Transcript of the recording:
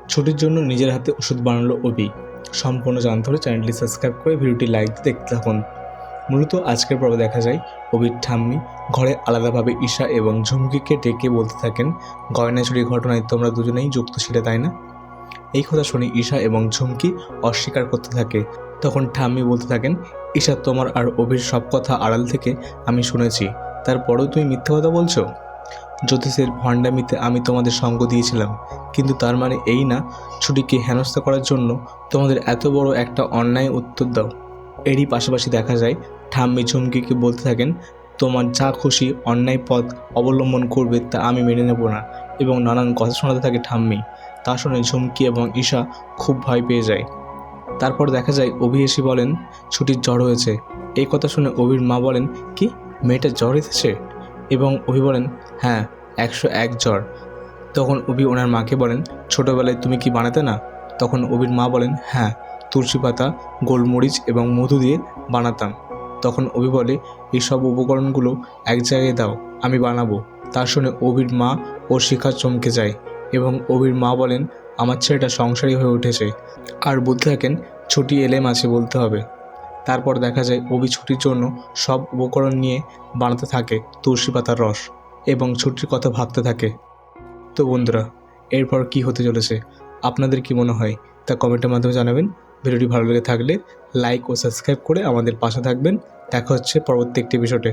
ছুটির জন্য নিজের হাতে ওষুধ বানালো অভি। সম্পূর্ণ জানতে হলে চ্যানেলটি সাবস্ক্রাইব করে ভিডিওটি লাইক দিয়ে দেখতে থাকুন। মূলত আজকের পর্বে দেখা যায় অভির ঠাম্মি ঘরে আলাদাভাবে ঈশা এবং ঝুমকিকে ডেকে বলতে থাকেন, গয়না চুরির ঘটনায় তোমরা দুজনেই যুক্ত ছিলে তাই না? এই কথা শুনে ঈশা এবং ঝুমকি অস্বীকার করতে থাকে। তখন ঠাম্মি বলতে থাকেন, ঈশা তোমার আর অভির সব কথা আড়াল থেকে আমি শুনেছি, তারপরেও তুমি মিথ্যে কথা বলছো। জ্যোতিষের ভণ্ডামিতে আমি তোমাদের সঙ্গ দিয়েছিলাম, কিন্তু তার মানে এই না ছুটিকে হেনস্থা করার জন্য তোমাদের এত বড় একটা অন্যায় উত্তর দাও। এরই পাশাপাশি দেখা যায় ঠাম্মি ঝুমকিকে বলতে থাকেন, তোমার যা খুশি অন্যায় পথ অবলম্বন করবে তা আমি মেনে নেব না, এবং নানান কথা শোনাতে থাকে ঠাম্মি। তা শুনে ঝুমকি এবং ঈশা খুব ভয় পেয়ে যায়। তারপর দেখা যায় অভি এসে বলেন ছুটির জ্বর হয়েছে। এই কথা শুনে অভির মা বলেন, কি মেয়েটা জ্বর এসেছে? এবং অভি বলেন, হ্যাঁ 101 জ্বর। তখন অভি ওনার মাকে বলেন, ছোটোবেলায় তুমি কি বানাতে না? তখন অভির মা বলেন, হ্যাঁ তুলসী পাতা, গোলমরিচ এবং মধু দিয়ে বানাতাম। তখন অভি বলে, এইসব উপকরণগুলো এক জায়গায় দাও, আমি বানাবো। তা শুনে অভির মা ও শিখা চমকে যায় এবং অভির মা বলেন, আমার ছেলেটা সংসারী হয়ে উঠেছে। আর বলতে থাকেন, ছুটি এলেম আছে বলতে হবে। তারপর দেখা যায় অভি ছুটির জন্য সব উপকরণ নিয়ে বানাতে থাকে তুলসী পাতার রস এবং ছুটির কথা ভাবতে থাকে। তো বন্ধুরা, এরপর কি হতে চলেছে আপনাদের কি মনে হয় তা কমেন্টের মাধ্যমে জানাবেন। ভিডিওটি ভালো লেগে থাকলে লাইক ও সাবস্ক্রাইব করে আমাদের পাশে থাকবেন। দেখা হচ্ছে পরবর্তী একটি এপিসোডে।